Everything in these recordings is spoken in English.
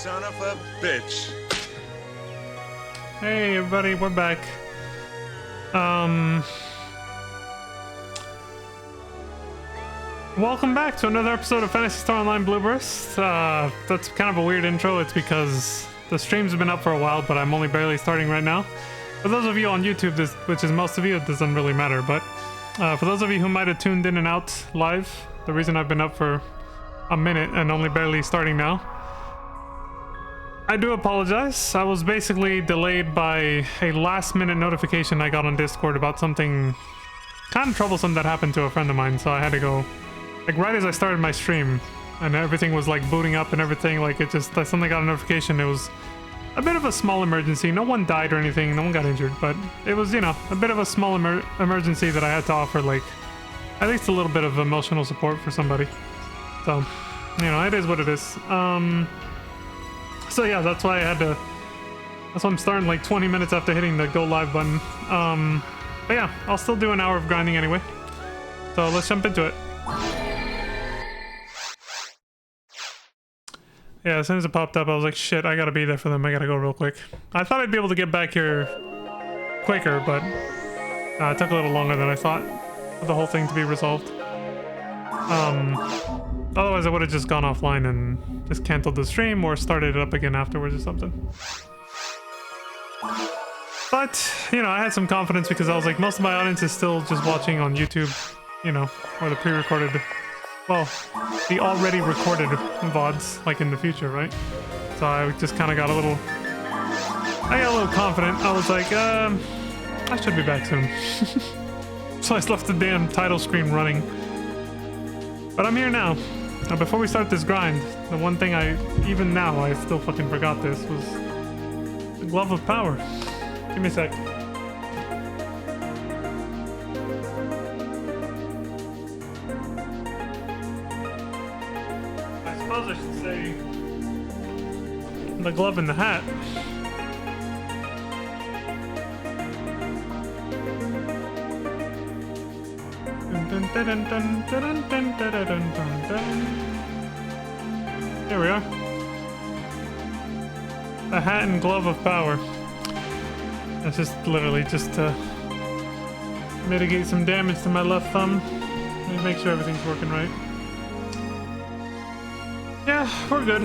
son of a bitch. Hey everybody, we're back. Welcome back to another episode of Phantasy Star Online Blue Burst. That's kind of a weird intro. It's because the streams have been up for a while, but I'm only barely starting right now. For those of you on YouTube, which is most of you, it doesn't really matter, but for those of you who might have tuned in and out live, the reason I've been up for a minute and only barely starting now, I do apologize. I was basically delayed by a last-minute notification I got on Discord about something kind of troublesome that happened to a friend of mine, so I had to go, like, right as I started my stream, and everything was, like, booting up and everything, like, it just, I suddenly got a notification. It was a bit of a small emergency. No one died or anything, no one got injured, but it was, you know, a bit of a small emergency that I had to offer, like, at least a little bit of emotional support for somebody. So, you know, it is what it is. So yeah, that's why I had to, that's why I'm starting like 20 minutes after hitting the go live button. But yeah, I'll still do an hour of grinding anyway. So let's jump into it. Yeah, as soon as it popped up, I was like, shit, I gotta be there for them. I gotta go real quick. I thought I'd be able to get back here quicker, but it took a little longer than I thought for the whole thing to be resolved. Otherwise I would have just gone offline and just canceled the stream or started it up again afterwards or something. But, you know, I had some confidence because I was like, most of my audience is still just watching on YouTube, you know, or the pre-recorded, well, the already recorded VODs, like in the future, right? So I just kind of got a little confident. I was like, I should be back soon. So I just left the damn title screen running. But I'm here now. Now, before we start this grind, the one thing even now, I still fucking forgot this, was the Glove of Power. Give me a sec. I suppose I should say the glove in the hat. There we are. The hat and glove of power. That's just literally just to mitigate some damage to my left thumb. Let me make sure everything's working right. Yeah, we're good.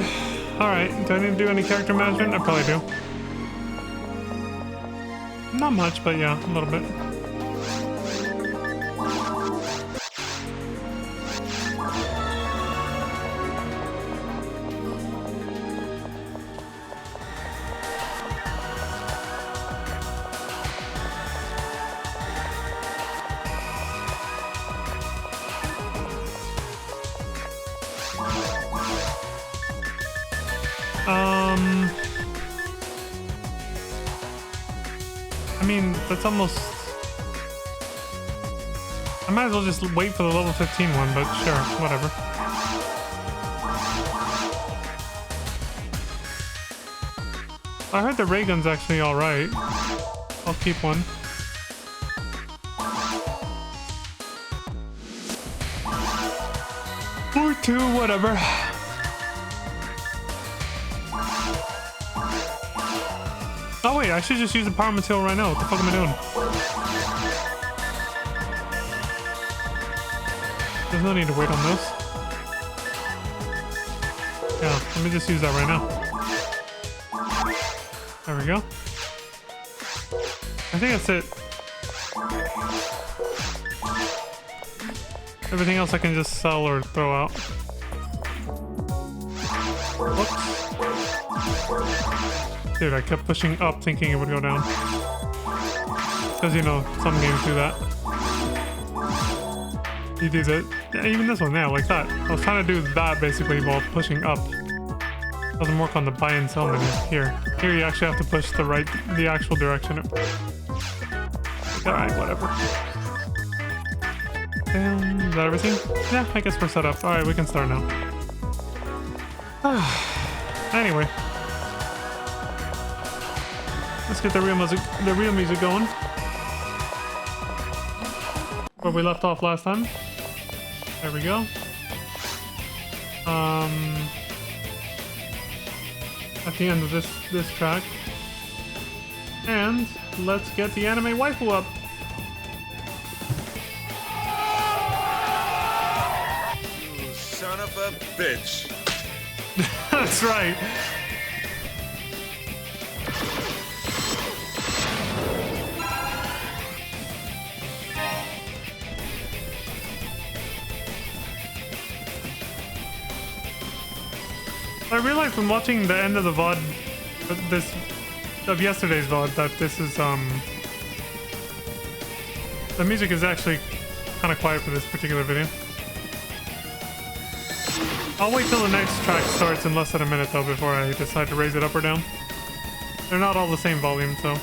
Alright, do I need to do any character management? I probably do. Not much, but yeah, a little bit. I mean, that's almost... I might as well just wait for the level 15 one, but sure, whatever. I heard the ray gun's actually alright. I'll keep one. Or two, whatever. Oh wait, I should just use the power material right now. What the fuck am I doing? There's no need to wait on this. Yeah, let me just use that right now. There we go. I think that's it. Everything else I can just sell or throw out. Whoops. Dude, I kept pushing up thinking it would go down. Because, you know, some games do that. You do that. Yeah, even this one, yeah, like that. I was trying to do that basically while pushing up. Doesn't work on the buy and sell menu. Here you actually have to push the actual direction. Alright, whatever. And is that everything? Yeah, I guess we're set up. Alright, we can start now. Anyway. Let's get the real music going. Where we left off last time. There we go. at the end of this track. And let's get the anime waifu up. You son of a bitch. That's right. I realized when watching the end of the VOD, of yesterday's VOD, that this is, the music is actually kind of quiet for this particular video. I'll wait till the next track starts in less than a minute though before I decide to raise it up or down. They're not all the same volume, so.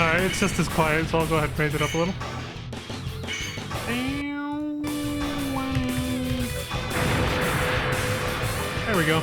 Alright, it's just as quiet, so I'll go ahead and raise it up a little. There we go.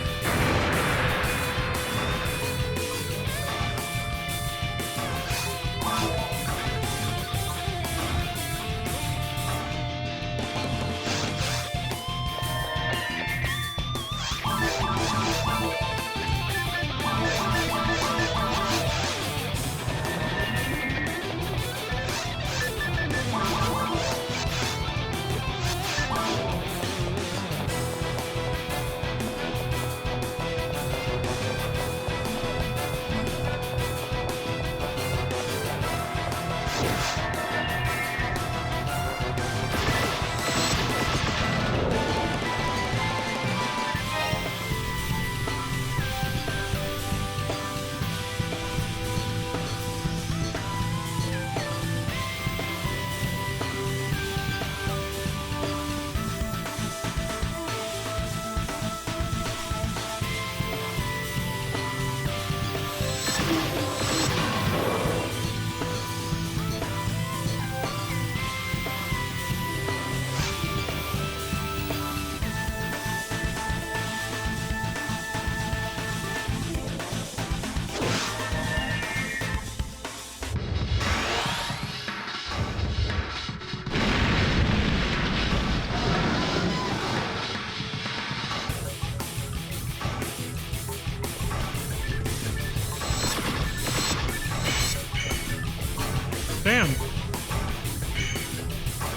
Damn. I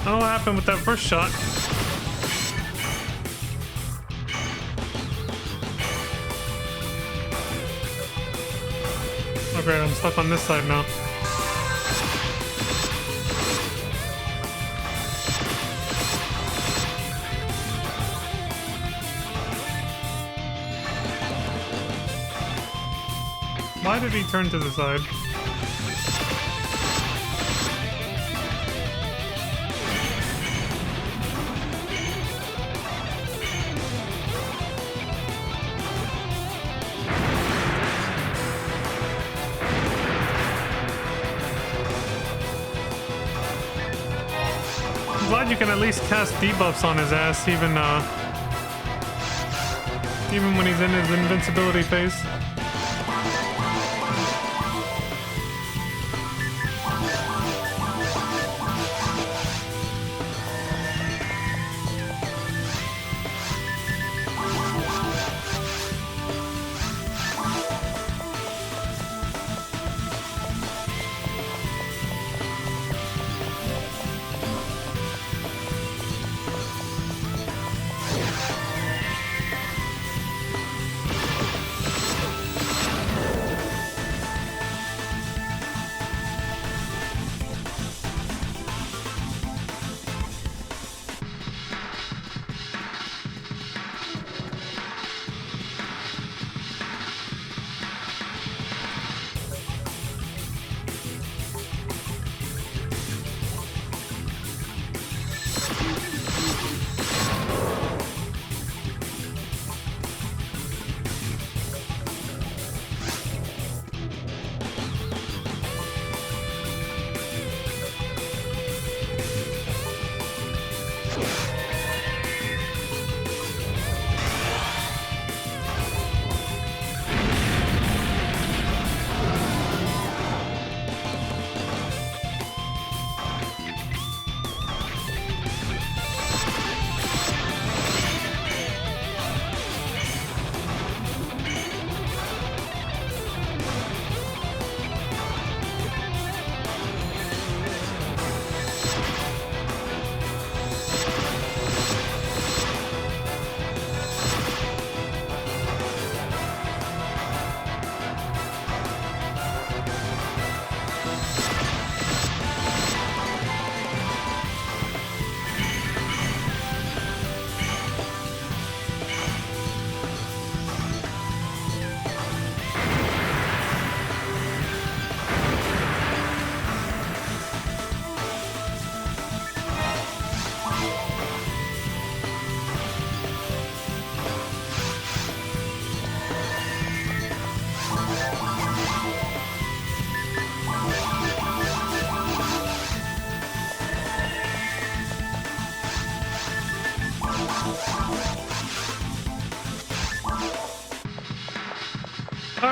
don't know what happened with that first shot. Okay, I'm stuck on this side now. Why did he turn to the side? I'm glad you can at least cast debuffs on his ass, even when he's in his invincibility phase.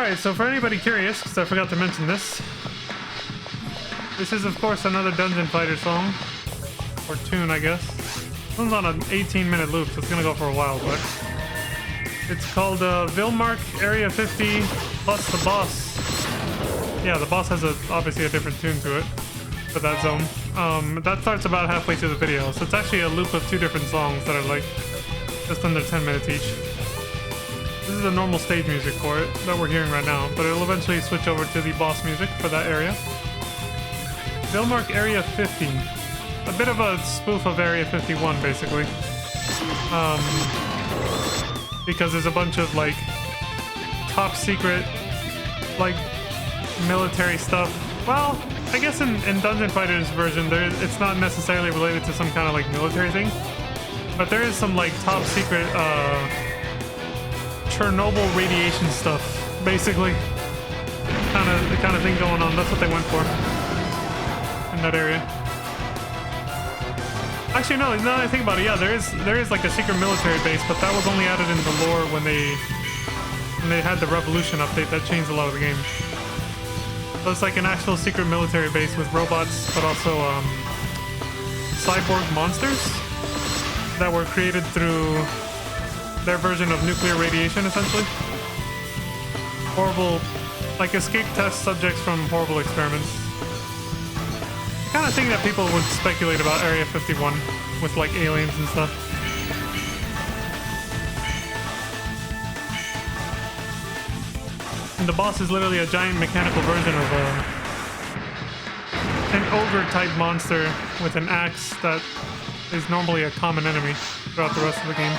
Alright, so for anybody curious, because I forgot to mention this, this is of course another Dungeon Fighter song, or tune I guess. This one's on an 18-minute loop, so it's gonna go for a while, but it's called Vilmark Area 50 plus the boss. Yeah, the boss has obviously a different tune to it for that zone. That starts about halfway through the video, so it's actually a loop of 2 different songs that are like just under 10 minutes each. This is the normal stage music for it that we're hearing right now, but it'll eventually switch over to the boss music for that area. Vilmark Area 50. A bit of a spoof of Area 51, basically. Because there's a bunch of, like, top secret, like, military stuff. Well, I guess in Dungeon Fighter's version, it's not necessarily related to some kind of, like, military thing. But there is some, like, top secret, Chernobyl radiation stuff, basically. The kind of thing going on. That's what they went for in that area. Actually, no. Now that I think about it, yeah, there is like a secret military base, but that was only added in the lore when they had the Revolution update that changed a lot of the game. So it's like an actual secret military base with robots, but also cyborg monsters that were created through their version of nuclear radiation, essentially. Horrible, like escape test subjects from horrible experiments. The kind of thing that people would speculate about Area 51 with like aliens and stuff. And the boss is literally a giant mechanical version of an ogre-type monster with an axe that is normally a common enemy throughout the rest of the game.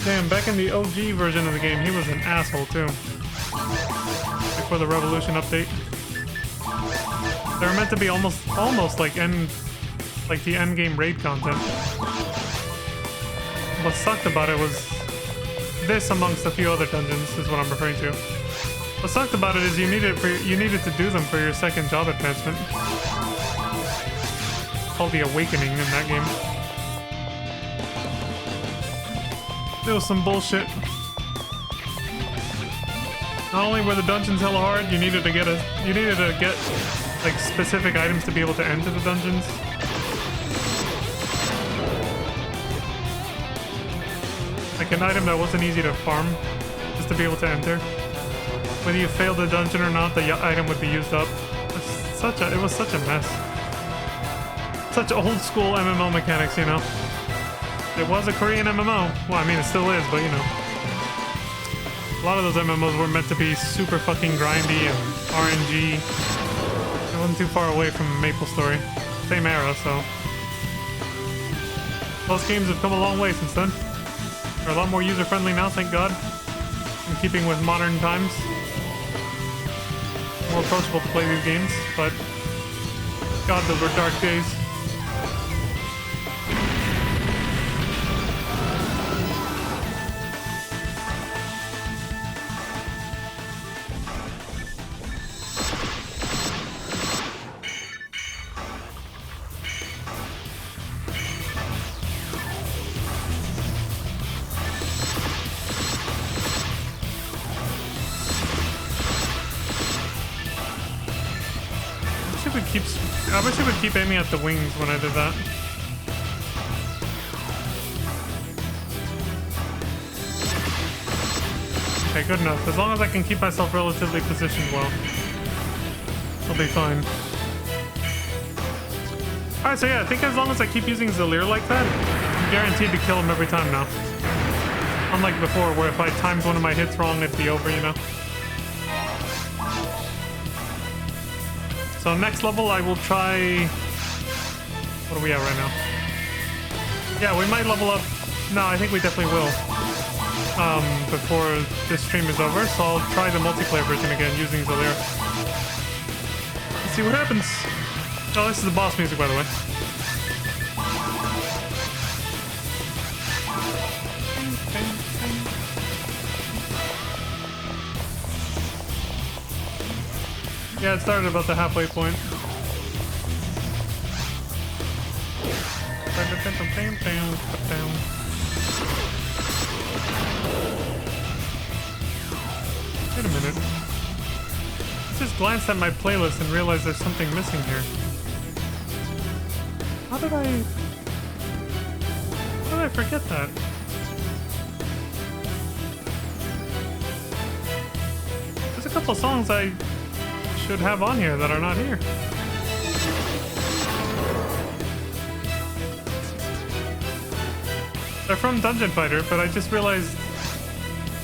Damn, back in the OG version of the game, he was an asshole too. Before the Revolution update. They were meant to be almost like the end game raid content. What sucked about it was this, amongst a few other dungeons, is what I'm referring to. What sucked about it is you needed to do them for your second job advancement. It's called the Awakening in that game. It was some bullshit. Not only were the dungeons hella hard, you needed to get like specific items to be able to enter the dungeons. Like an item that wasn't easy to farm, just to be able to enter. Whether you failed the dungeon or not, the item would be used up. It was such a mess. Such old school MMO mechanics, you know. It was a Korean MMO. Well, I mean, it still is, but you know. A lot of those MMOs were meant to be super fucking grindy and RNG. It wasn't too far away from MapleStory. Same era, so. Those games have come a long way since then. They're a lot more user-friendly now, thank God. In keeping with modern times. More approachable to play these games, but God, those were dark days. I wish it would keep aiming at the wings when I did that. Okay, good enough. As long as I can keep myself relatively positioned well, I'll be fine. Alright, so yeah, I think as long as I keep using Zalir like that, I'm guaranteed to kill him every time now. Unlike before, where if I timed one of my hits wrong, it'd be over, you know? So next level I will try... What are we at right now? Yeah, we might level up... No, I think we definitely will. Before this stream is over, so I'll try the multiplayer version again using Zalir. Let's see what happens. Oh, this is the boss music, by the way. Yeah, it started about the halfway point. just glanced at my playlist and realized there's something missing here. How did I forget that? There's a couple songs I should have on here that are not here. They're from Dungeon Fighter, but I just realized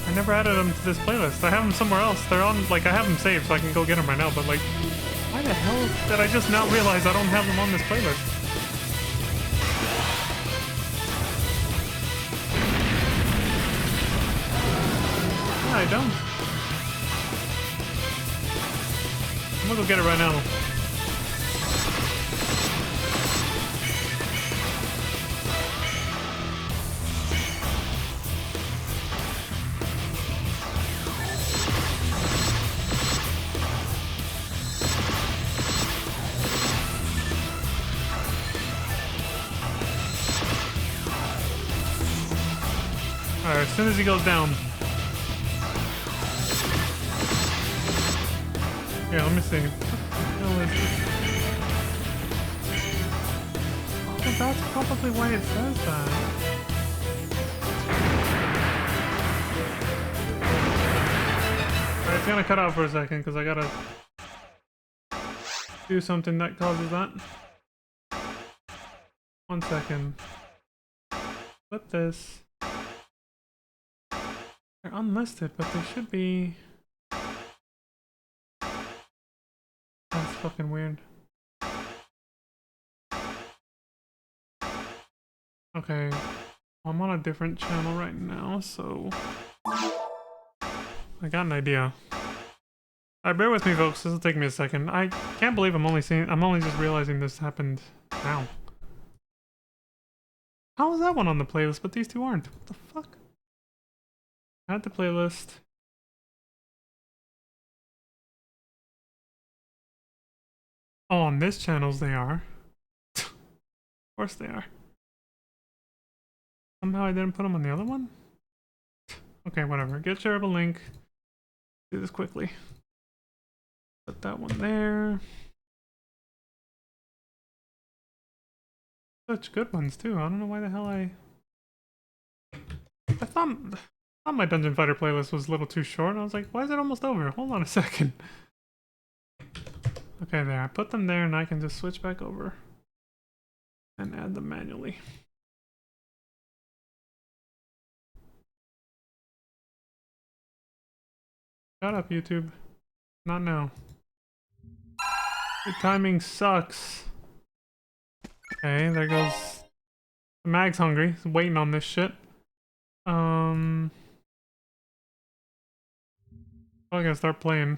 I never added them to this playlist. I have them somewhere else. They're on, like, I have them saved so I can go get them right now, but, like, why the hell did I just not realize I don't have them on this playlist? Yeah, I don't. I'm gonna go get it right now. Alright, as soon as he goes down. Here, let me see. What is this? Oh, that's probably why it says that. Alright, it's gonna cut out for a second because I gotta do something that causes that. 1 second. Flip this. They're unlisted, but they should be... That's fucking weird. Okay, I'm on a different channel right now, so... I got an idea. Alright, bear with me folks, this will take me a second. I can't believe I'm only just realizing this happened now. How is that one on the playlist, but these two aren't? What the fuck? Add the playlist. Oh, on this channel's they are. Of course they are. Somehow I didn't put them on the other one? Okay, whatever. Get shareable link. Do this quickly. Put that one there. Such good ones too. I don't know why the hell I thought my Dungeon Fighter playlist was a little too short. I was like, why is it almost over? Hold on a second. Okay, there. I put them there and I can just switch back over and add them manually. Shut up, YouTube. Not now. Your timing sucks. Okay, there goes... The mag's hungry. He's waiting on this shit. I'm gonna start playing.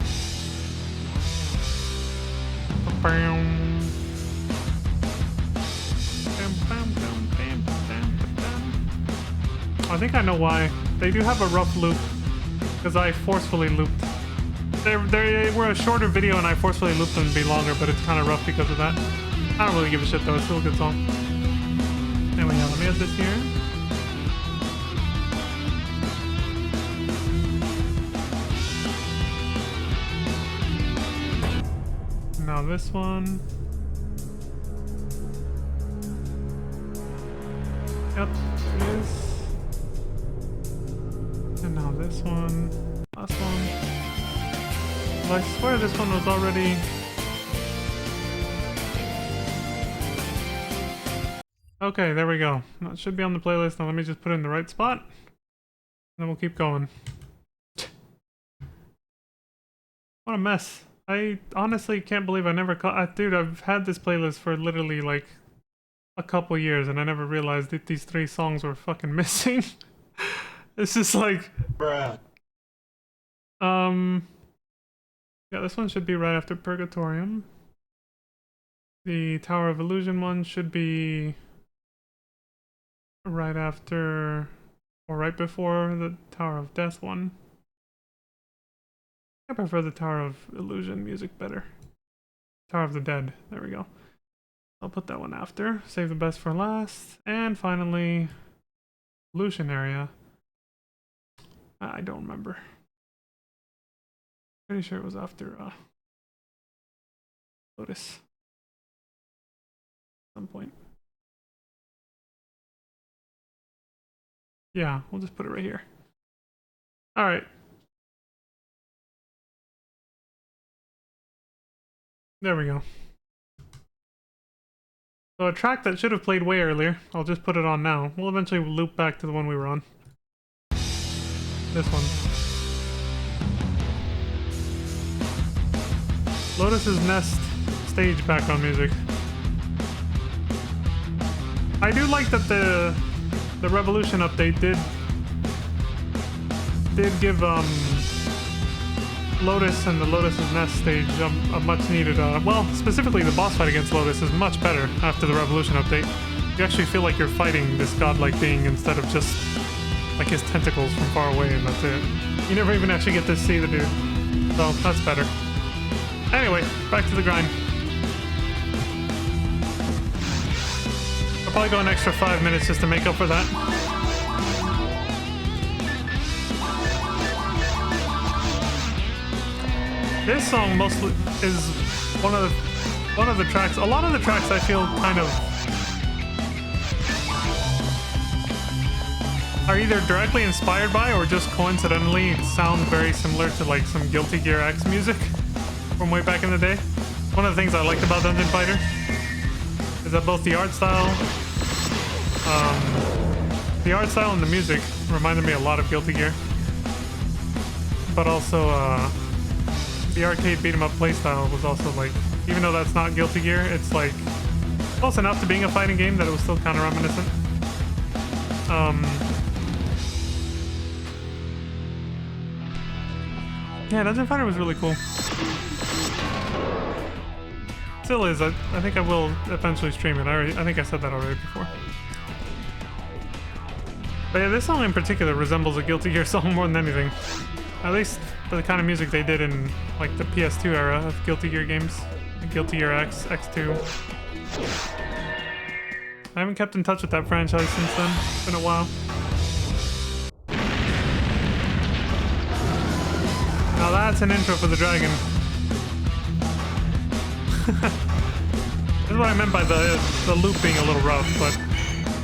I think I know why. They do have a rough loop. Because I forcefully looped. They were a shorter video and I forcefully looped them to be longer, but it's kind of rough because of that. I don't really give a shit though, it's still a good song. Anyway, yeah, let me add this here. Now this one. Yep, there it is. And now this one. Last one. Well, I swear this one was already... Okay, there we go. That should be on the playlist. Now let me just put it in the right spot. And then we'll keep going. What a mess. I honestly can't believe I never caught... Dude, I've had this playlist for literally like a couple years and I never realized that these 3 songs were fucking missing. It's just like... Bruh. Yeah, this one should be right after Purgatorium. The Tower of Illusion one should be right after, or right before the Tower of Death one. I prefer the Tower of Illusion music better. Tower of the Dead, there we go. I'll put that one after. Save the best for last. And finally, Illusion area. I don't remember. Pretty sure it was after Lotus. At some point. Yeah, we'll just put it right here. All right. There we go. So a track that should have played way earlier, I'll just put it on now. We'll eventually loop back to the one we were on. This one. Lotus's Nest stage background music. I do like that the Revolution update did give Lotus and the Lotus's Nest stage a much needed well, specifically the boss fight against Lotus is much better after the Revolution update. You actually feel like you're fighting this godlike being instead of just like his tentacles from far away and that's it. You never even actually get to see the dude. So that's better. Anyway, back to the grind. I'll probably go an extra 5 minutes just to make up for that. This song mostly is one of the tracks. A lot of the tracks I feel kind of are either directly inspired by or just coincidentally sound very similar to like some Guilty Gear X music from way back in the day. One of the things I liked about Dungeon Fighter is that both the art style and the music reminded me a lot of Guilty Gear, but also the arcade beat 'em up playstyle was also like, even though that's not Guilty Gear, it's like close enough to being a fighting game that it was still kind of reminiscent. Yeah, Dungeon Fighter was really cool. Still is. I think I will eventually stream it. I think I said that already before. But yeah, this song in particular resembles a Guilty Gear song more than anything. At least for the kind of music they did in like the PS2 era of Guilty Gear games. Guilty Gear X, X2. I haven't kept in touch with that franchise since then. It's been a while. Now that's an intro for the dragon. This is what I meant by the loop being a little rough, but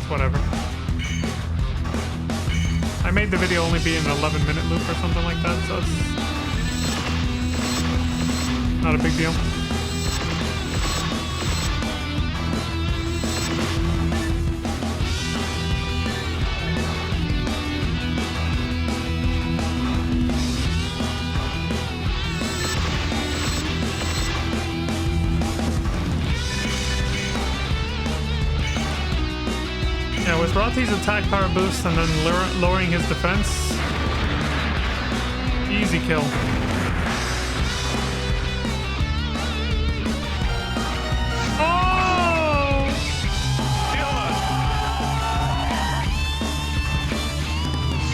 whatever. I made the video only be an 11-minute loop or something like that, so it's not a big deal. Yeah, with Rothy's attack power boost and then lowering his defense, easy kill. Oh!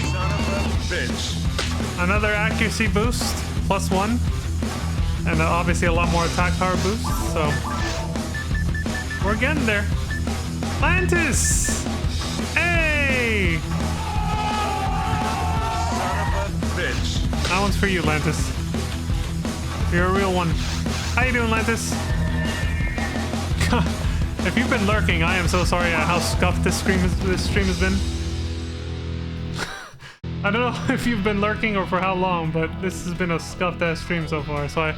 Son of a bitch. Another accuracy boost, +1, and obviously a lot more attack power boost, so we're getting there. Atlantis! Hey! Son of a bitch. That one's for you, Lantis. You're a real one. How you doing, Lantis? If you've been lurking, I am so sorry at how scuffed this stream has been. I don't know if you've been lurking or for how long, but this has been a scuffed-ass stream so far, so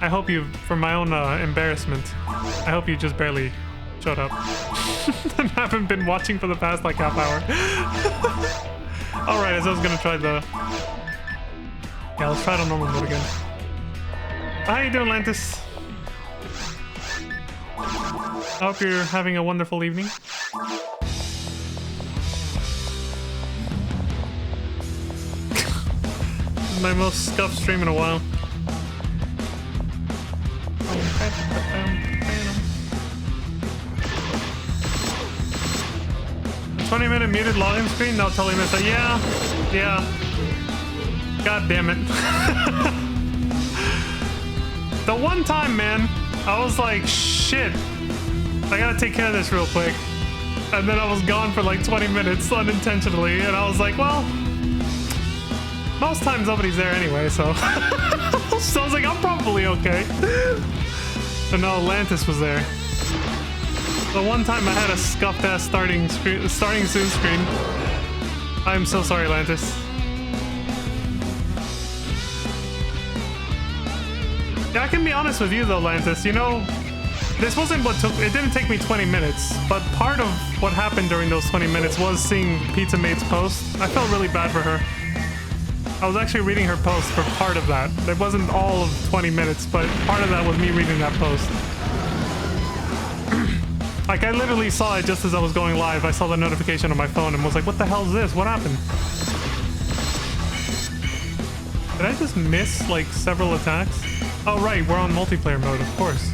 I hope you, for my own embarrassment, I hope you just barely shut up. And haven't been watching for the past like half hour. Alright, as I was gonna try the... Yeah, let's try it on normal mode again. How you doing, Lantis? I hope you're having a wonderful evening. This is my most scuffed stream in a while. 20-minute muted login screen? No, totally missed that. Yeah. God damn it. The one time, man, I was like, shit, I gotta take care of this real quick. And then I was gone for like 20 minutes unintentionally, and I was like, well, most times nobody's there anyway, so. So I was like, I'm probably okay. But no, Lantis was there. The one time I had a scuffed ass starting soon screen. I'm so sorry, Lantis. Yeah, I can be honest with you though, Lantis. You know, this wasn't what took. It didn't take me 20 minutes, but part of what happened during those 20 minutes was seeing Pizza Mate's post. I felt really bad for her. I was actually reading her post for part of that. It wasn't all of 20 minutes, but part of that was me reading that post. Like, I literally saw it just as I was going live. I saw the notification on my phone and was like, what the hell is this? What happened? Did I just miss, like, several attacks? Oh, right, we're on multiplayer mode, of course.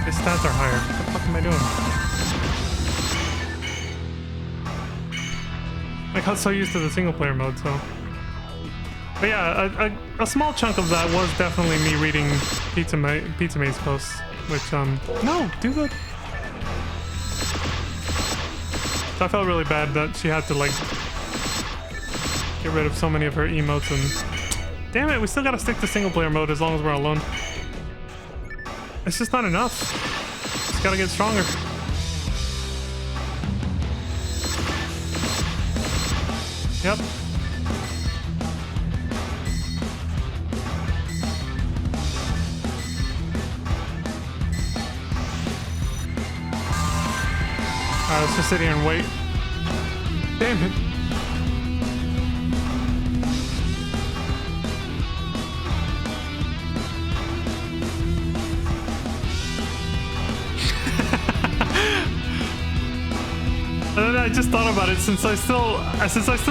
His stats are higher. What the fuck am I doing? I got so used to the single player mode, so... But yeah, a small chunk of that was definitely me reading Pizza Mate's posts, which, no, do the... So I felt really bad that she had to, like, get rid of so many of her emotes and... Damn it, we still gotta stick to single player mode as long as we're alone. It's just not enough. Just gotta get stronger. Yep. Alright, let's just sit here and wait. Damn it. And then I just thought about it since I still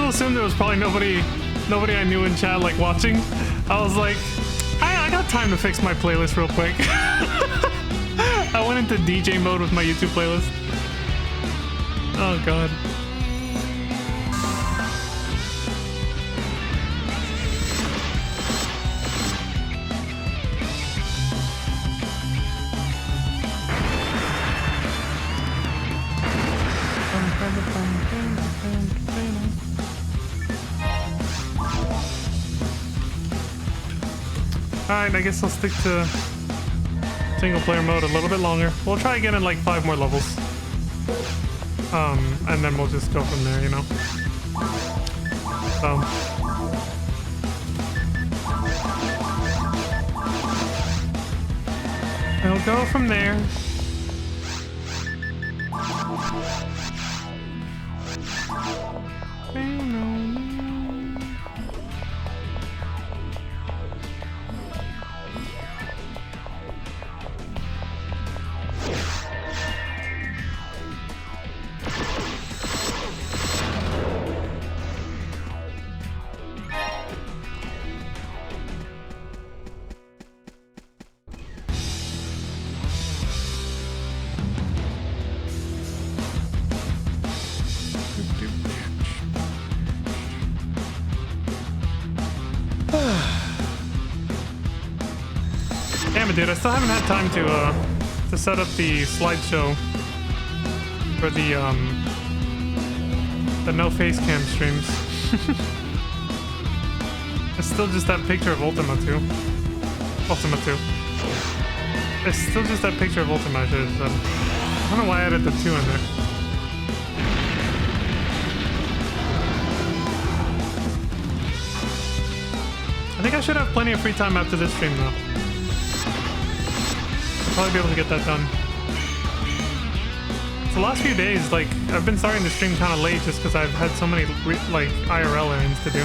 assumed there was probably nobody I knew in chat like watching. I was like, I got time to fix my playlist real quick. I went into DJ mode with my YouTube playlist. Oh god. Alright, I guess I'll stick to single player mode a little bit longer. We'll try again in like 5 more levels. And then we'll just go from there, you know? So. We'll go from there. Damn it, dude, I still haven't had time to set up the slideshow for the no face cam streams. It's still just that picture of Ultima 2. Ultima 2. It's still just that picture of Ultima I should have said. I don't know why I added the 2 in there. I think I should have plenty of free time after this stream though. I'll probably be able to get that done. So the last few days, like, I've been starting the stream kind of late just because I've had so many, like, IRL errands to do.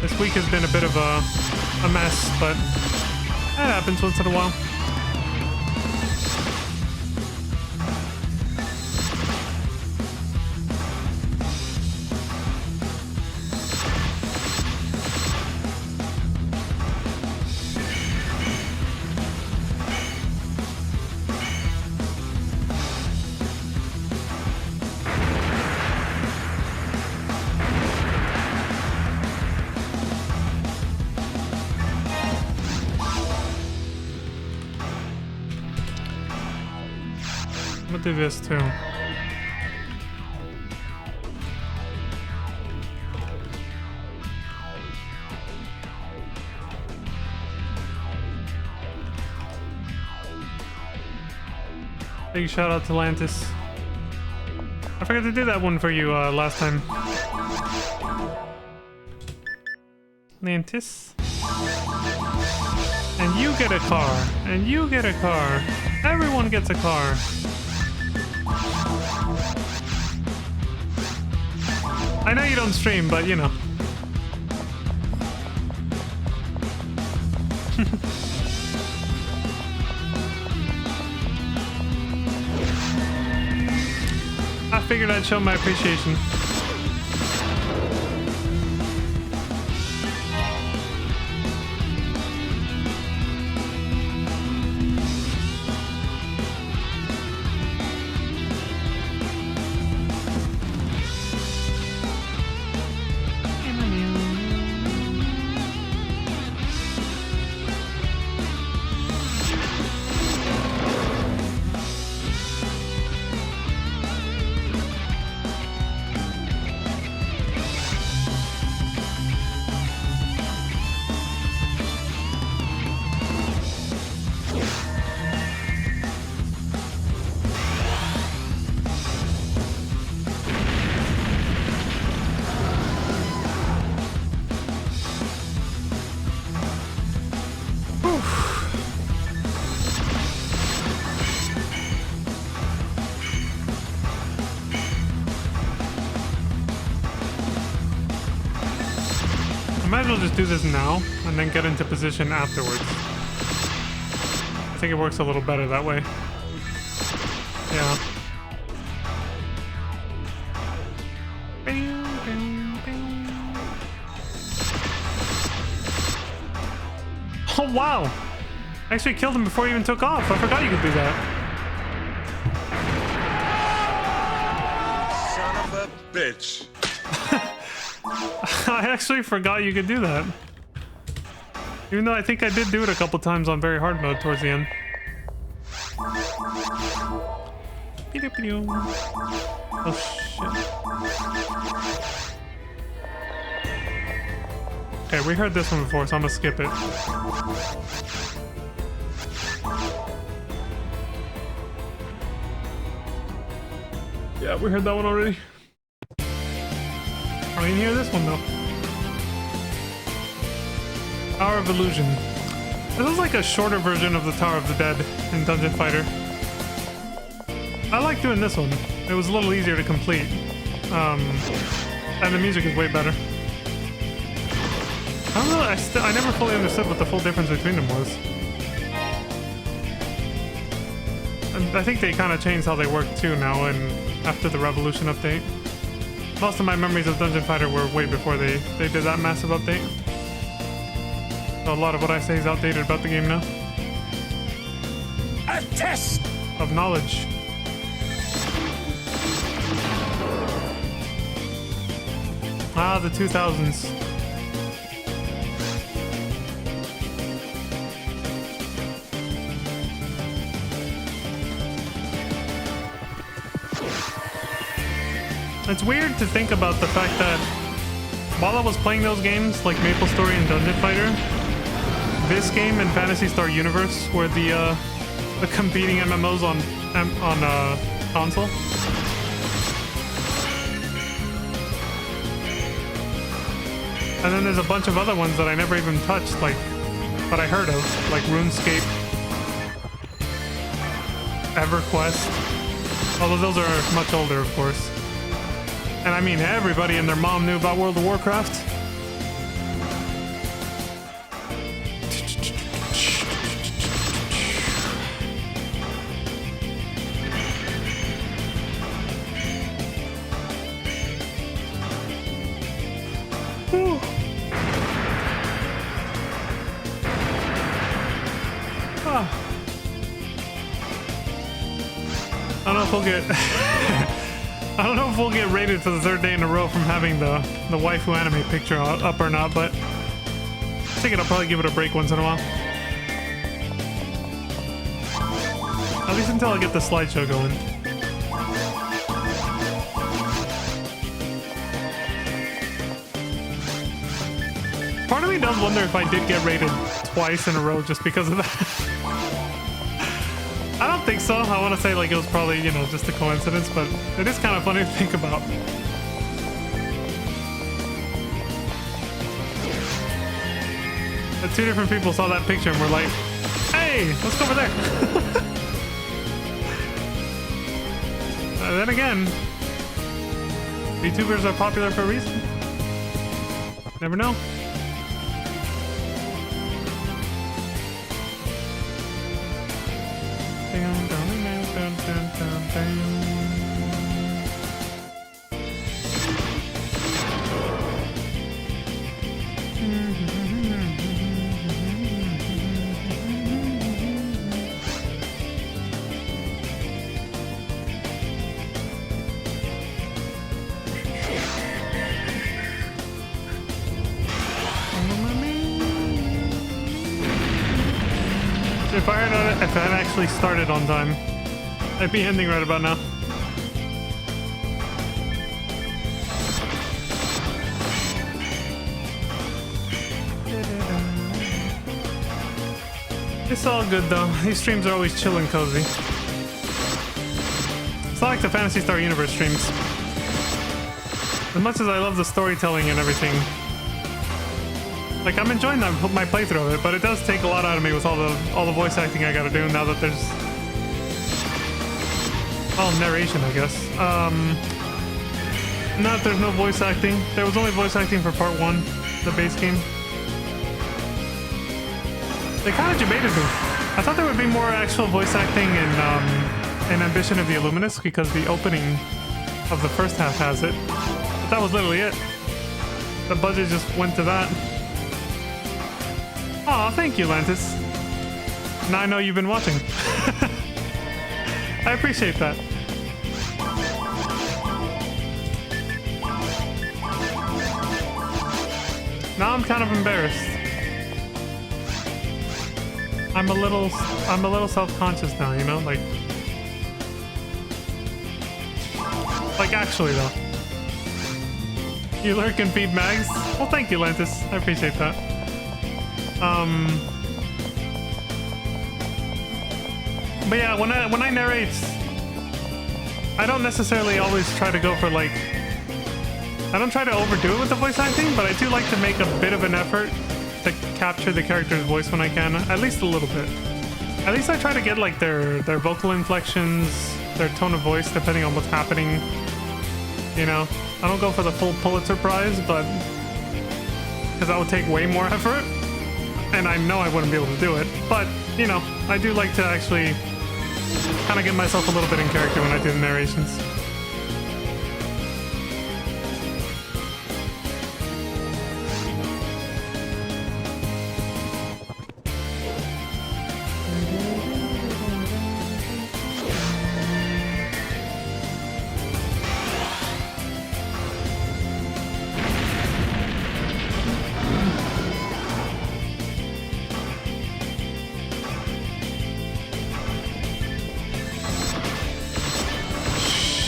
This week has been a bit of a mess, but that happens once in a while. Do this too. Big shout out to Lantis. I forgot to do that one for you last time. Lantis. And you get a car. And you get a car. Everyone gets a car. I know you don't stream, but you know. I figured I'd show my appreciation. I might as well just do this now and then get into position afterwards. I think it works a little better that way. Yeah. Oh wow! I actually killed him before he even took off. I forgot you could do that. Son of a bitch. I actually forgot you could do that. Even though I think I did do it a couple times on very hard mode towards the end. Oh shit. Okay, we heard this one before, so I'm gonna skip it. Yeah, we heard that one already. I didn't hear this one though. Tower of Illusion. This is like a shorter version of the Tower of the Dead in Dungeon Fighter. I like doing this one. It was a little easier to complete. And the music is way better. I don't know, I never fully understood what the full difference between them was. And I think they kind of changed how they work too now and after the Revolution update. Most of my memories of Dungeon Fighter were way before they did that massive update. So a lot of what I say is outdated about the game now. A test of knowledge. Ah, the 2000s. It's weird to think about the fact that while I was playing those games like Maple Story and Dungeon Fighter, this game and Phantasy Star Universe were the competing MMOs on console. And then there's a bunch of other ones that I never even touched, like, but I heard of, like RuneScape, EverQuest, although those are much older, of course. And I mean, everybody and their mom knew about World of Warcraft. Whew. Ah. I don't know if we'll get... I don't know if we'll get rated for the third day in a row from having the waifu anime picture up or not, but I think I'll probably give it a break once in a while. At least until I get the slideshow going. Part of me does wonder if I did get rated twice in a row just because of that. I don't think so. I want to say like it was probably, you know, just a coincidence, but it is kind of funny to think about. The two different people saw that picture and were like, hey, let's go over there. Then again, VTubers are popular for a reason. Never know. If I had actually started on time, I'd be ending right about now. It's all good though. These streams are always chill and cozy. It's not like the Phantasy Star Universe streams. As much as I love the storytelling and everything, like I'm enjoying my playthrough of it, but it does take a lot out of me with all the voice acting I gotta do now that there's narration, I guess. Not there's no voice acting. There was only voice acting for part 1, the base game. They kind of debated me. I thought there would be more actual voice acting in Ambition of the Illuminous because the opening of the first half has it. But that was literally it. The budget just went to that. Aw, thank you, Lantis. Now I know you've been watching. I appreciate that. Now I'm kind of embarrassed. I'm a little self-conscious now, you know, like actually though. You lurk and feed mags? Well, thank you, Lantis. I appreciate that. But yeah, when I narrate, I don't necessarily always try to go for like, I don't try to overdo it with the voice acting, but I do like to make a bit of an effort to capture the character's voice when I can, at least a little bit. At least I try to get like their vocal inflections, their tone of voice, depending on what's happening. You know, I don't go for the full Pulitzer Prize, but because that would take way more effort, and I know I wouldn't be able to do it. But you know, I do like to actually kind of get myself a little bit in character when I do the narrations.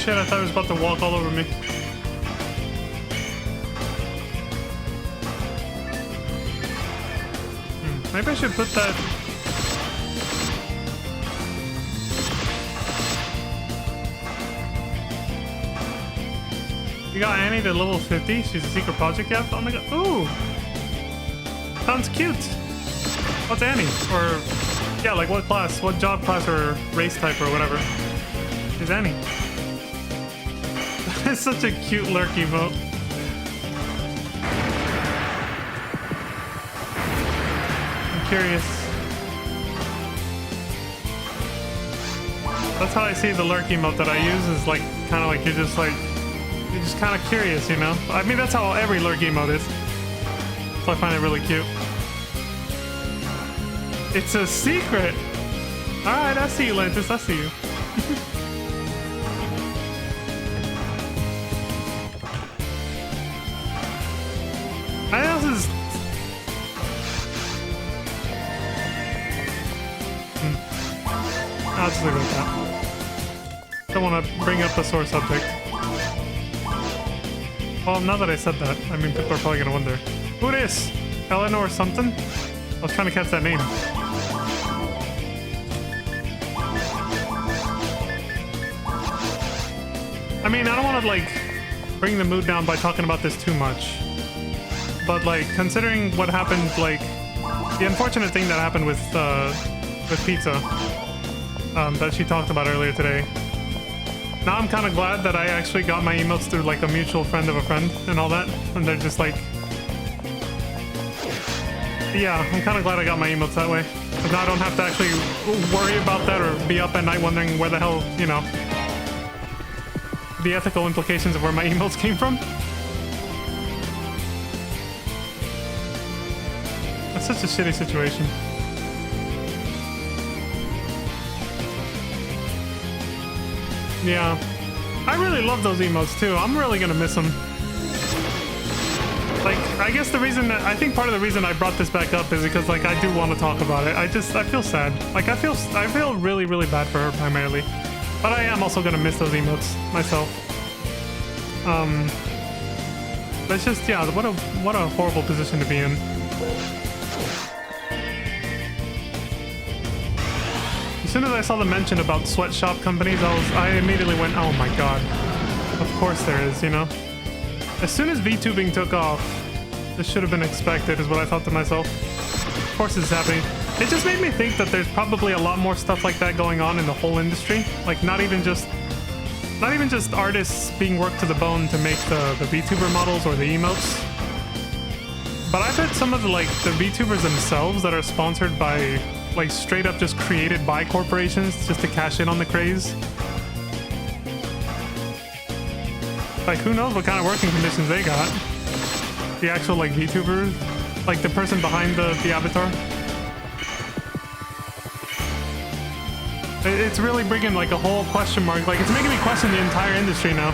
Shit, I thought it was about to walk all over me. Maybe I should put that... You got Annie to level 50? She's a secret project yet? Oh my god. Ooh! Sounds cute! What's Annie? Or... yeah, like what class? What job class or race type or whatever is Annie? It's such a cute lurk emote. I'm curious. That's how I see the lurk emote that I use, is like kind of like you're just kind of curious, you know? I mean, that's how every lurk emote is. So I find it really cute. It's a secret! Alright, I see you, Lantis, I see you. I know this is... I'll just leave it at that. Don't want to bring up the sore subject. Well, now that I said that, I mean, people are probably going to wonder. Who this? Eleanor something? I was trying to catch that name. I mean, I don't want to like bring the mood down by talking about this too much, but like considering what happened, like the unfortunate thing that happened with pizza that she talked about earlier today. Now I'm kind of glad that I actually got my emotes through like a mutual friend of a friend and all that, and they're just like, yeah, I'm kind of glad I got my emotes that way. Because now I don't have to actually worry about that or be up at night wondering where the hell, you know, the ethical implications of where my emotes came from. That's such a shitty situation. Yeah, I really love those emotes too. I'm really gonna miss them. Like, I guess the reason that I think part of the reason I brought this back up is because like I do want to talk about it. I feel sad. Like I feel really bad for her primarily, but I am also gonna miss those emotes myself. But it's just, yeah, what a horrible position to be in. As soon as I saw the mention about sweatshop companies, I immediately went, oh my god. Of course there is, you know? As soon as VTubing took off, this should have been expected, is what I thought to myself. Of course this is happening. It just made me think that there's probably a lot more stuff like that going on in the whole industry. Like, not even just artists being worked to the bone to make the VTuber models or the emotes. But I bet some of the VTubers themselves that are sponsored by, like, straight up just created by corporations just to cash in on the craze. Like, who knows what kind of working conditions they got? The actual, like, VTuber, like the person behind the avatar. It's really bringing like a whole question mark. Like, it's making me question the entire industry now.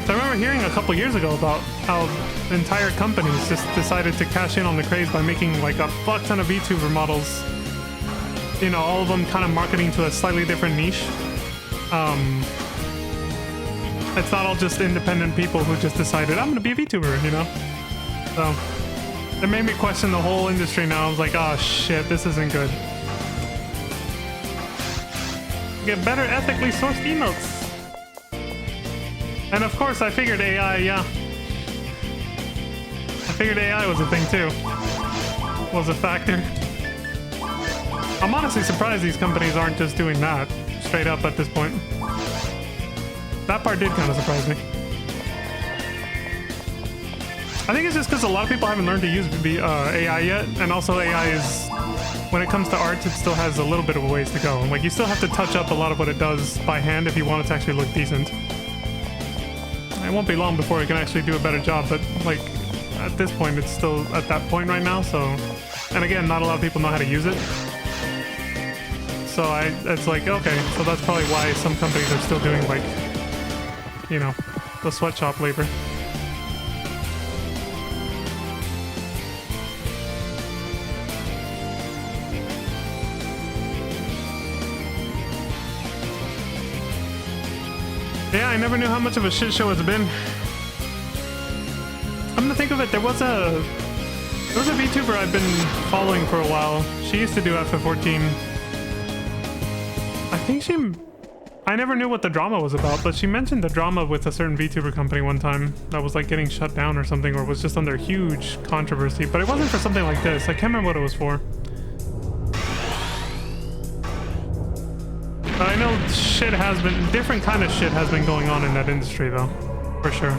So I remember hearing a couple years ago about how entire companies just decided to cash in on the craze by making like a fuck ton of VTuber models. You know, all of them kind of marketing to a slightly different niche. It's not all just independent people who just decided, I'm gonna be a VTuber, you know? So it made me question the whole industry now. I was like, oh shit, this isn't good. Get better ethically sourced emotes. And of course I figured AI, yeah. I figured AI was a thing too. Was a factor. I'm honestly surprised these companies aren't just doing that straight up at this point. That part did kind of surprise me. I think it's just because a lot of people haven't learned to use AI yet, and also AI is, when it comes to art, it still has a little bit of a ways to go. Like, you still have to touch up a lot of what it does by hand if you want it to actually look decent. It won't be long before it can actually do a better job, but like, at this point, it's still at that point right now, so... And again, not a lot of people know how to use it. So it's like, okay, so that's probably why some companies are still doing, like, you know, the sweatshop labor. Yeah, I never knew how much of a shit show it's been. I'm gonna think of it, there was a VTuber I've been following for a while. She used to do FF14. I think I never knew what the drama was about, but she mentioned the drama with a certain VTuber company one time that was like getting shut down or something, or was just under huge controversy, but it wasn't for something like this. I can't remember what it was for. But I know different kind of shit has been going on in that industry though, for sure.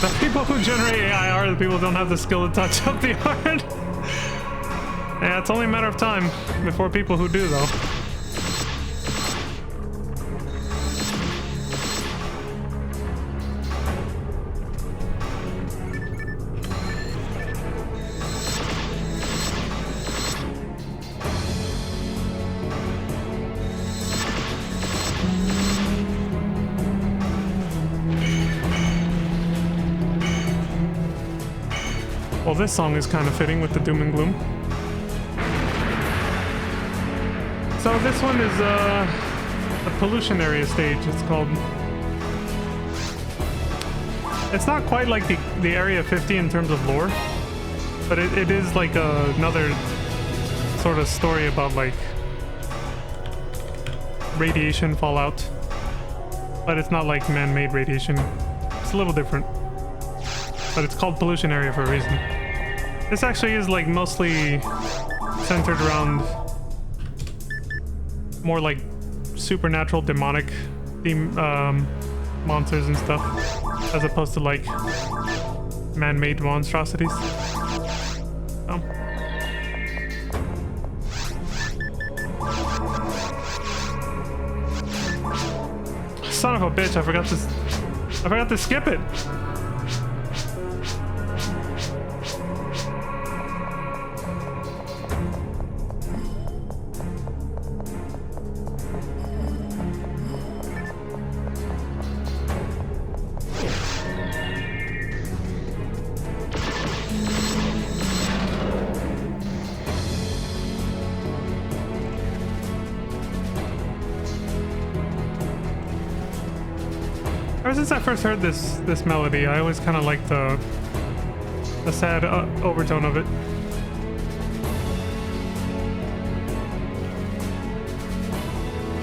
The people who generate AI are the people who don't have the skill to touch up the art. Yeah, it's only a matter of time before people who do, though. Well, this song is kind of fitting with the doom and gloom. So this one is a pollution area stage, it's called. It's not quite like the Area 50 in terms of lore, but it is like another sort of story about like radiation fallout, but it's not like man-made radiation. It's a little different, but it's called pollution area for a reason. This actually is like mostly centered around more like supernatural demonic monsters and stuff, as opposed to like man-made monstrosities. So. Son of a bitch, I forgot to skip it. Ever since I first heard this melody, I always kind of liked the sad overtone of it.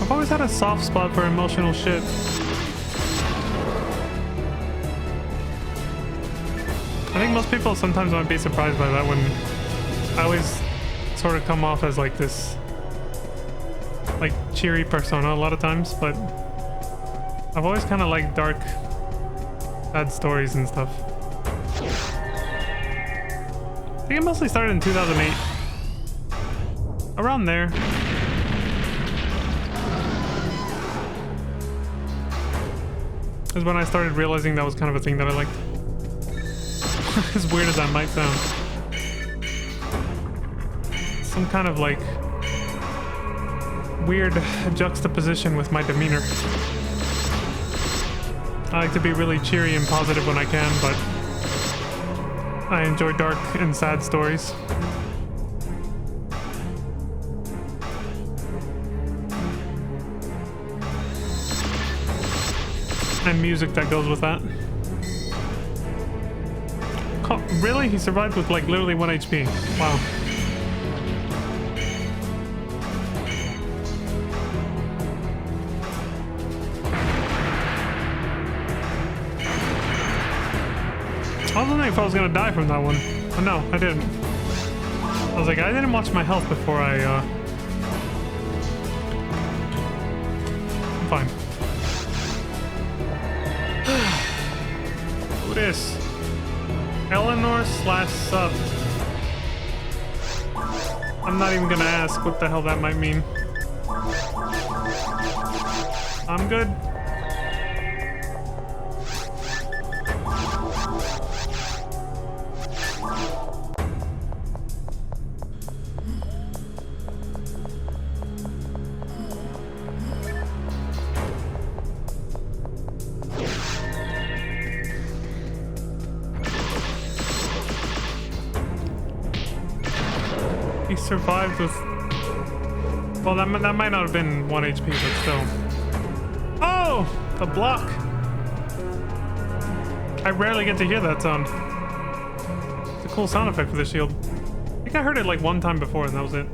I've always had a soft spot for emotional shit. I think most people sometimes might be surprised by that, when I always sort of come off as like this like cheery persona a lot of times, but I've always kind of liked dark, sad stories and stuff. I think it mostly started in 2008. Around there. Is when I started realizing that was kind of a thing that I liked. As weird as that might sound. Some kind of like weird juxtaposition with my demeanor. I like to be really cheery and positive when I can, but I enjoy dark and sad stories. And music that goes with that. Really? He survived with like literally 1 HP. Wow. I was wondering if I was gonna die from that one. Oh no, I didn't. I was like, I didn't watch my health before I, I'm fine. Who this? Eleanor/sub. I'm not even gonna ask what the hell that might mean. I'm good. He survived with... Well, that might not have been 1 HP, but still. Oh! The block! I rarely get to hear that sound. It's a cool sound effect for the shield. I think I heard it like one time before and that was it.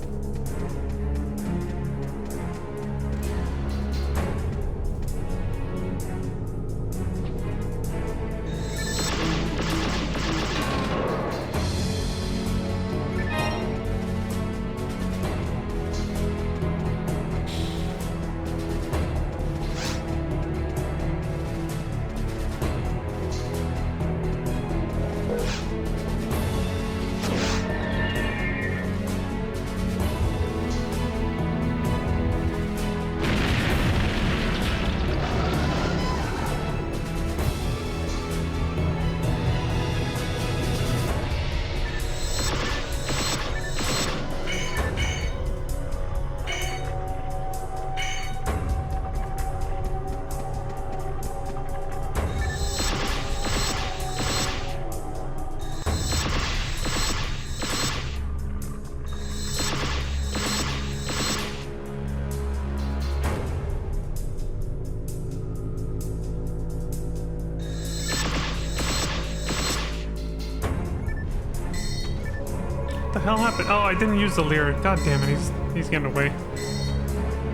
the hell happened? Oh, I didn't use the lyre. God damn it, he's getting away.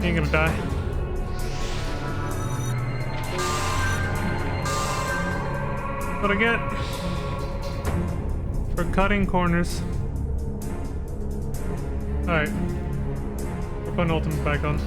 He ain't gonna die. What I get for cutting corners. Alright. We're putting ultimate back on.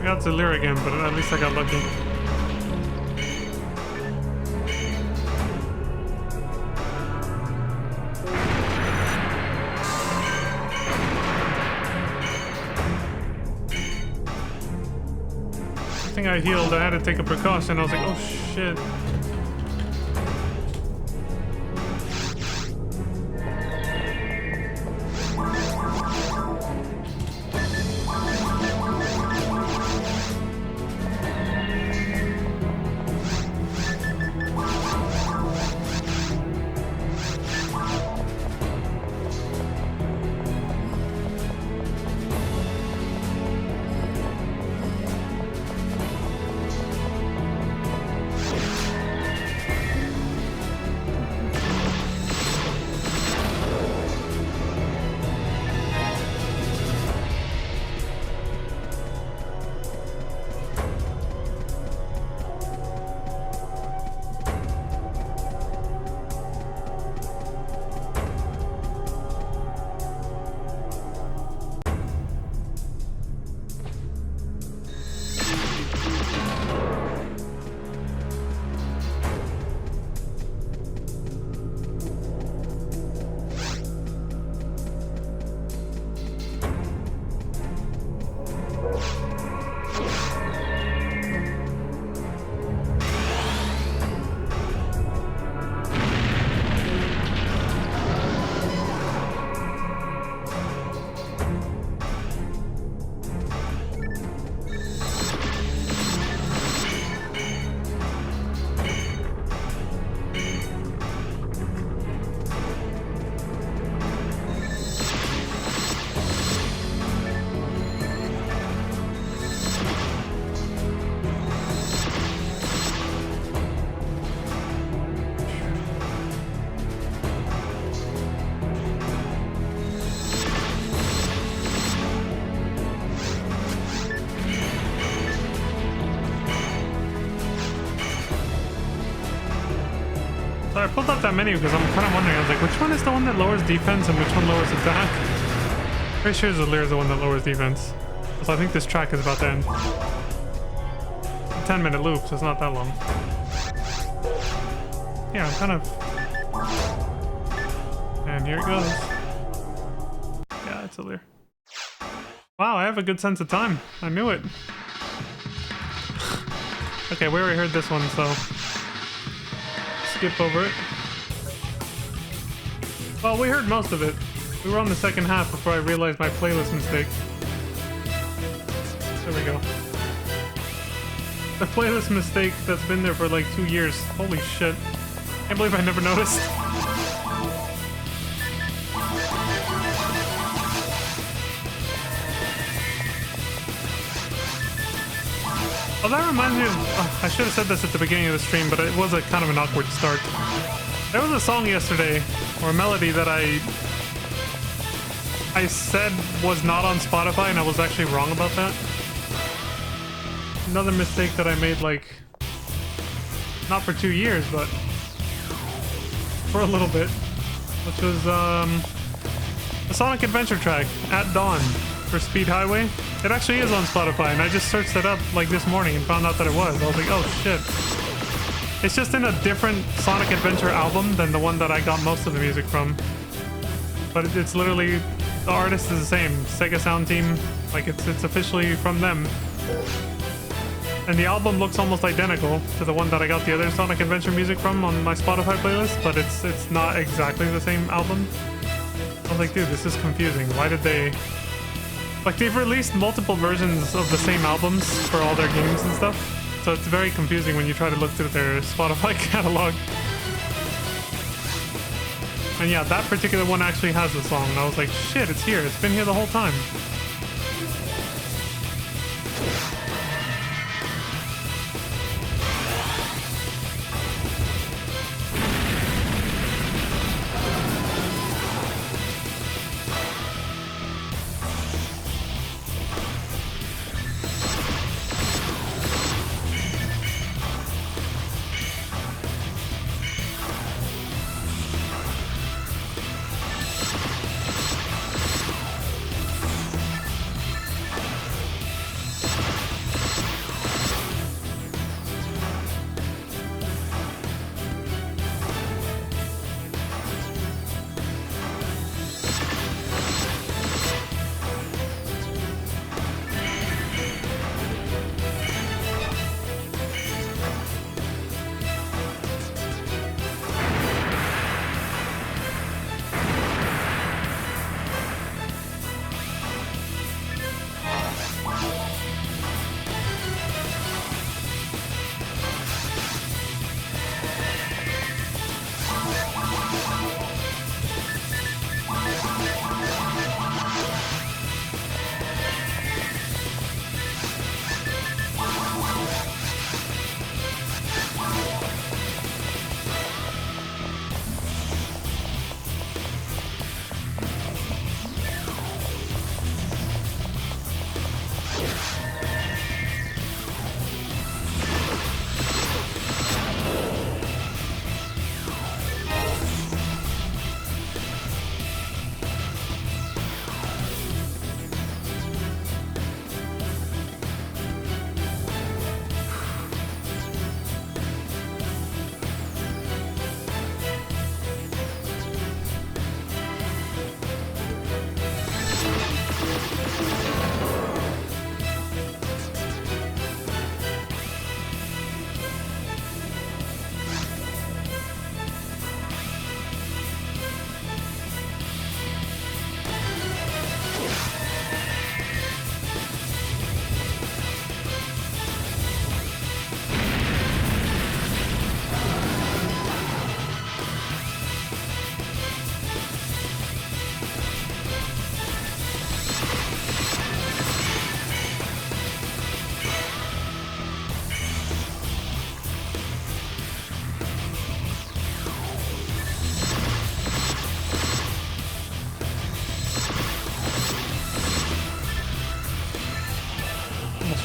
I got the lyre again, but at least I got lucky. I think I healed. I had to take a precaution. I was like, oh shit. pulled up that menu because I'm kind of wondering. I was like, which one is the one that lowers defense and which one lowers attack? Pretty sure the Lear is the one that lowers defense. So I think this track is about to end. 10-minute loop, so it's not that long. Yeah, I'm kind of... And here it goes. Yeah, it's a Lear. Wow, I have a good sense of time. I knew it. Okay, we already heard this one, so... skip over it. Well, we heard most of it. We were on the second half before I realized my playlist mistake. There we go. The playlist mistake that's been there for like 2 years. Holy shit. Can't believe I never noticed. Oh, that reminds me of... I should have said this at the beginning of the stream, but it was a kind of an awkward start. There was a song yesterday, or a melody that I said was not on Spotify, and I was actually wrong about that. Another mistake that I made, like, not for 2 years, but for a little bit, which was a Sonic Adventure track, At Dawn, for Speed Highway. It actually is on Spotify, and I just searched it up like this morning and found out that it was. I was like, oh shit. It's just in a different Sonic Adventure album than the one that I got most of the music from. But it's literally, the artist is the same, Sega Sound Team, like it's officially from them. And the album looks almost identical to the one that I got the other Sonic Adventure music from on my Spotify playlist, but it's not exactly the same album. I was like, dude, this is confusing. Why did they... Like, they've released multiple versions of the same albums for all their games and stuff, so it's very confusing when you try to look through their Spotify catalog. And yeah, that particular one actually has the song, and I was like, shit, it's here. It's been here the whole time.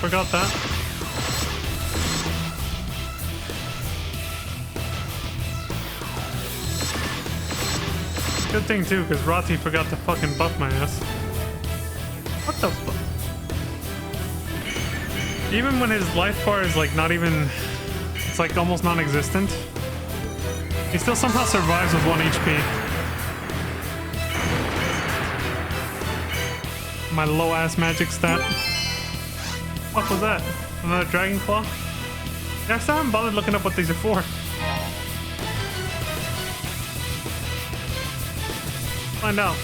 Forgot that. Good thing too, because Rati forgot to fucking buff my ass. What the fuck? Even when his life bar is like not even... It's like almost non-existent. He still somehow survives with 1 HP. My low-ass magic stat. What was that? Another Dragon Claw? Yeah, I still haven't bothered looking up what these are for. Find out.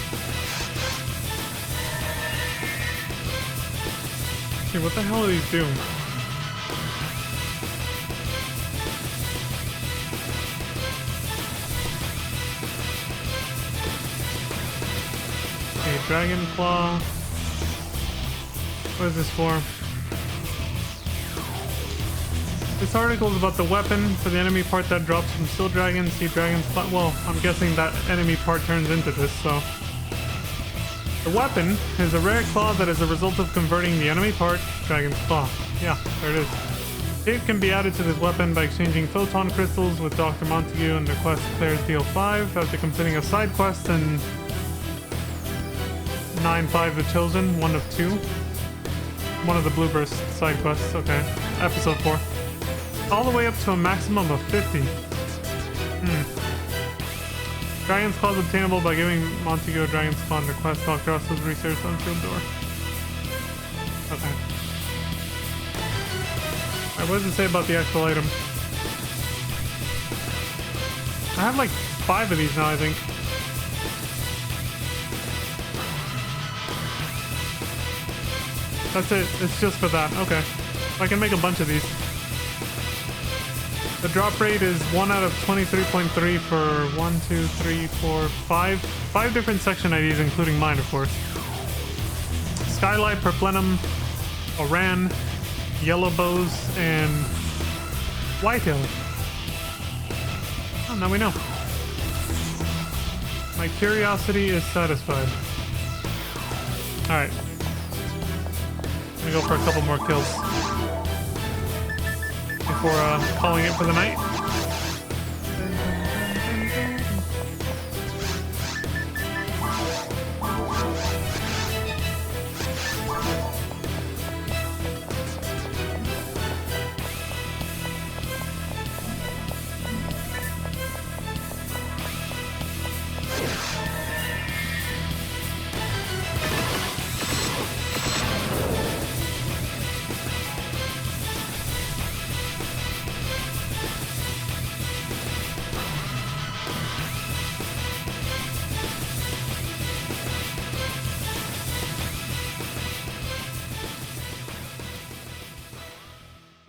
Okay, what the hell do these do? Okay, Dragon Claw. What is this for? This article is about the weapon for the enemy part that drops from Steel Dragon. See Dragon's Claw. Well, I'm guessing that enemy part turns into this, so. The weapon is a rare claw that is a result of converting the enemy part, Dragon's Claw. Yeah, there it is. It can be added to this weapon by exchanging photon crystals with Dr. Montague and the quest Players Deal 5 after completing a side quest in 9-5 The Chosen, 1 of 2. One of the Blueburst side quests, okay. Episode 4. All the way up to a maximum of 50. Dragon's Claw is obtainable by giving Montague a Dragon's Claw and request Dr. Russell's research on Field Door. Okay. Alright, what does it say about the actual item? I have like 5 of these now, I think. That's it. It's just for that. Okay. I can make a bunch of these. The drop rate is 1 out of 23.3 for 1, 2, 3, 4, 5. 5 different section IDs, including mine, of course. Skylight, Perplenum, Oran, Yellow Bows, and Whitehill. Oh, now we know. My curiosity is satisfied. Alright. I'm gonna go for a couple more kills before calling it for the night.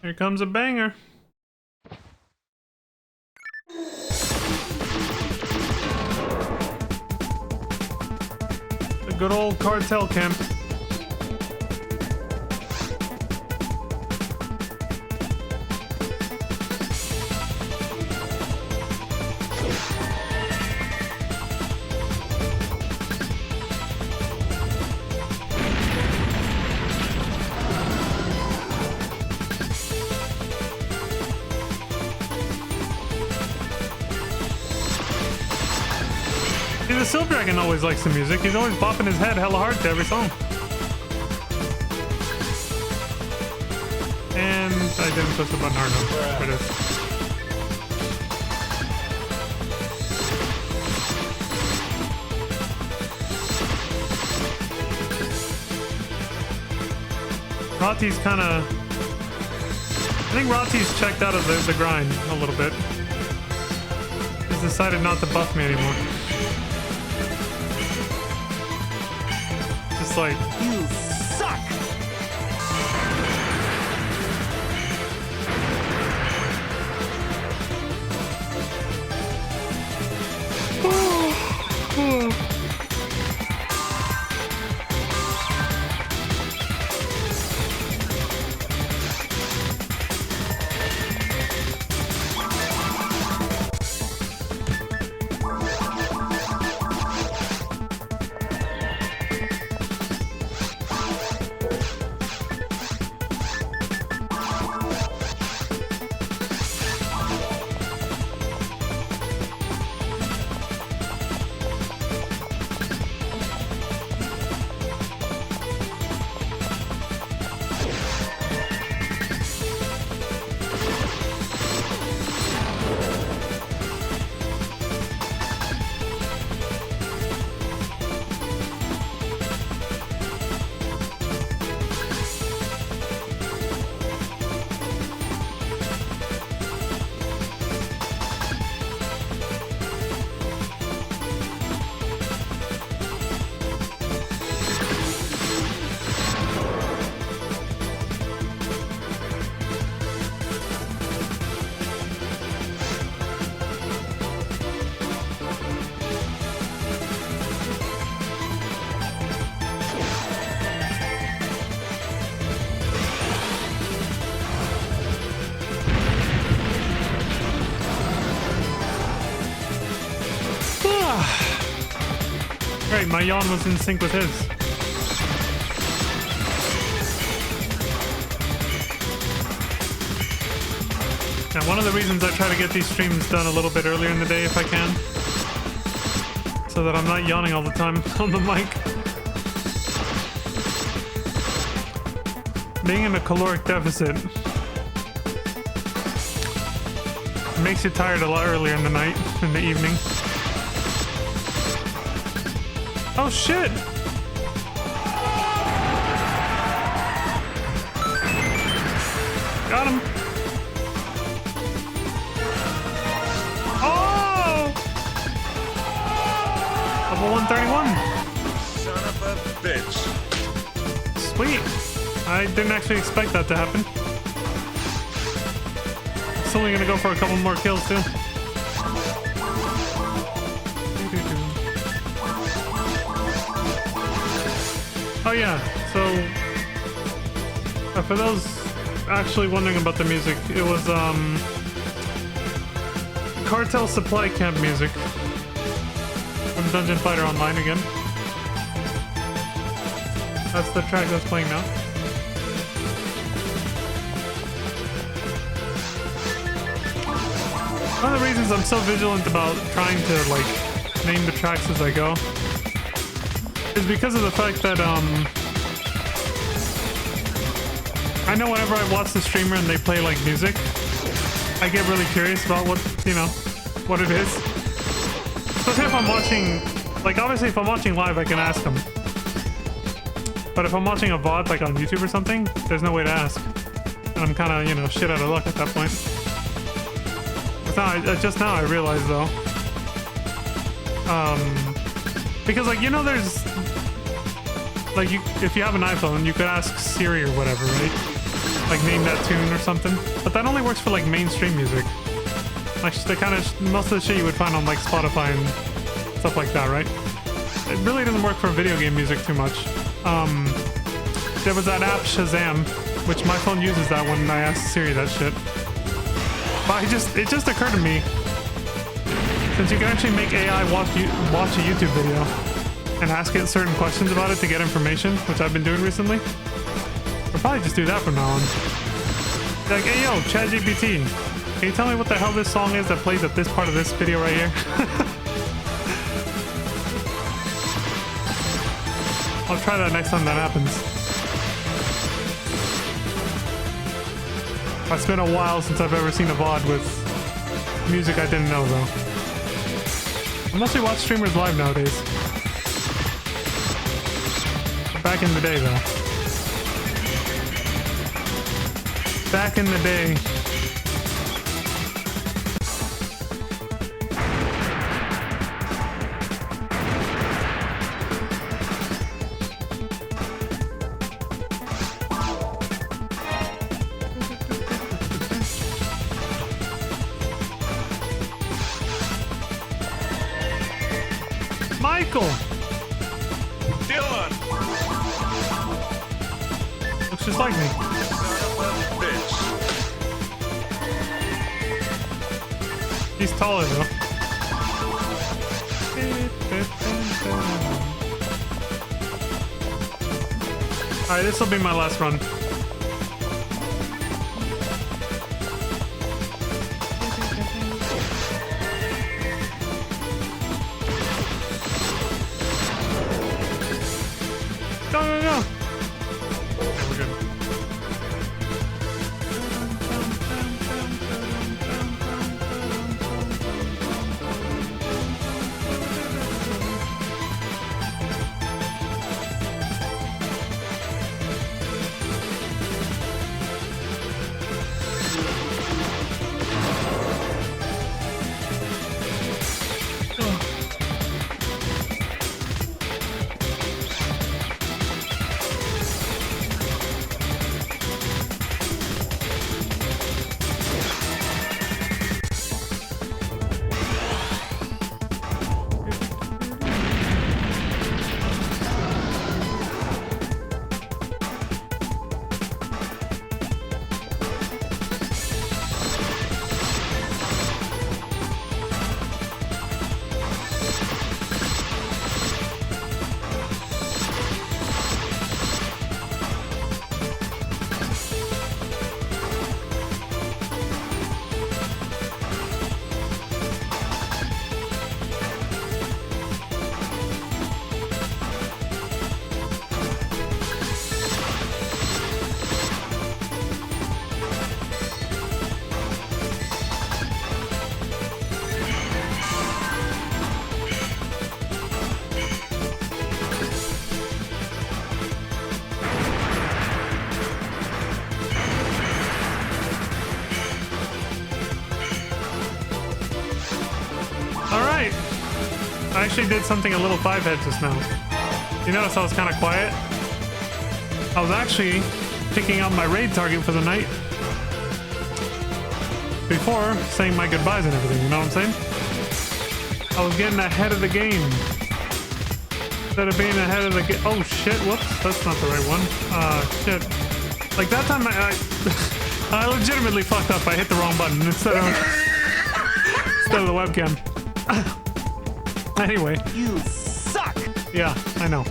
Here comes a banger. The good old cartel camp. The Silver Dragon always likes the music. He's always bopping his head hella hard to every song. And I didn't push the button hard enough. There it is. Rati's kind of... I think Rati's checked out of the grind a little bit. He's decided not to buff me anymore. Just like, You suck! right, my yawn was in sync with his. Now, one of the reasons I try to get these streams done a little bit earlier in the day if I can, so that I'm not yawning all the time on the mic. Being in a caloric deficit makes you tired a lot earlier in the night, in the evening. Oh shit! Got him! Oh! Level 131. Son of a bitch. Sweet. I didn't actually expect that to happen. It's only gonna go for a couple more kills too. Oh yeah, so for those actually wondering about the music, it was Cartel Supply Camp music from Dungeon Fighter Online again. That's the track that's playing now. One of the reasons I'm so vigilant about trying to like name the tracks as I go is because of the fact that I know whenever I watch the streamer and they play like music, I get really curious about what, you know, what it is. Especially if I'm watching, like obviously if I'm watching live I can ask them. But if I'm watching a VOD like on YouTube or something, there's no way to ask. And I'm kind of, you know, shit out of luck at that point. Just now I realized though. Because like, you know, there's like if you have an iPhone, you could ask Siri or whatever, right? Like name that tune or something. But that only works for like mainstream music. Like the kind of most of the shit you would find on like Spotify and stuff like that, right? It really doesn't work for video game music too much. There was that app Shazam, which my phone uses that when I ask Siri that shit. But it just occurred to me, since you can actually make AI watch a YouTube video and ask it certain questions about it to get information, which I've been doing recently, I'll probably just do that from now on. Like, hey yo, ChatGPT, can you tell me what the hell this song is that plays at this part of this video right here? I'll try that next time that happens. It's been a while since I've ever seen a VOD with music I didn't know though. I mostly watch streamers live nowadays. Back in the day though. Back in the day. Michael! Dylan! Looks just like me. Son of a bitch. He's taller though. Alright, this will be my last run. No. Okay, we're good. I actually did something a little 5-head just now. You notice I was kind of quiet? I was actually picking out my raid target for the night before saying my goodbyes and everything, you know what I'm saying? I was getting ahead of the game. Instead of being ahead of the game. Oh shit, whoops, that's not the right one. Shit. Like that time I legitimately fucked up. I hit the wrong button instead of the webcam. Anyway. You suck! Yeah, I know.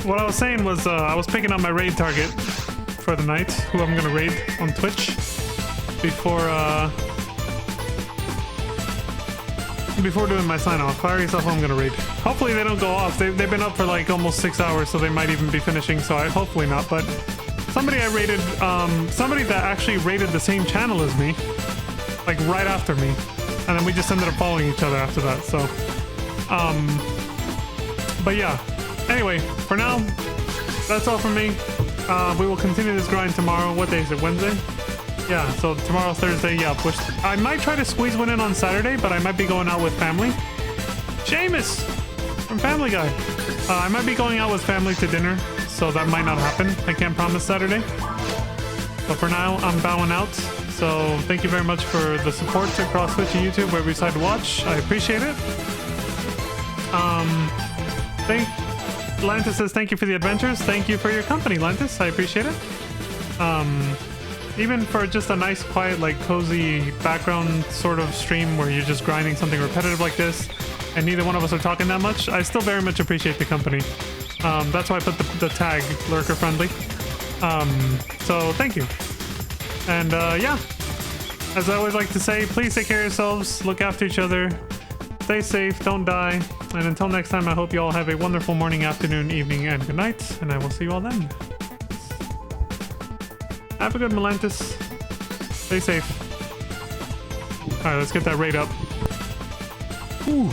What I was saying was I was picking up my raid target for the night, who I'm gonna raid on Twitch before doing my sign off. I already saw who I'm gonna raid. Hopefully they don't go off. They've been up for like almost 6 hours, so they might even be finishing, so hopefully not. But somebody I raided, somebody that actually raided the same channel as me, like right after me. And then we just ended up following each other after that, so. But yeah. Anyway, for now, that's all from me. We will continue this grind tomorrow. What day is it? Wednesday? Yeah, so tomorrow, Thursday, yeah. I might try to squeeze one in on Saturday, but I might be going out with family. Seamus from Family Guy. I might be going out with family to dinner, so that might not happen. I can't promise Saturday. But for now, I'm bowing out. So thank you very much for the support across Twitch and YouTube where we decide to watch. I appreciate it. Lantis says thank you for the adventures. Thank you for your company, Lantis. I appreciate it. Even for just a nice, quiet, like cozy background sort of stream where you're just grinding something repetitive like this, and neither one of us are talking that much, I still very much appreciate the company. That's why I put the tag lurker friendly. So thank you. And yeah, as I always like to say, please take care of yourselves, look after each other, stay safe, don't die, and until next time, I hope you all have a wonderful morning, afternoon, evening, and good night, and I will see you all then. Have a good Melantis. Stay safe. Alright, let's get that raid up. Ooh.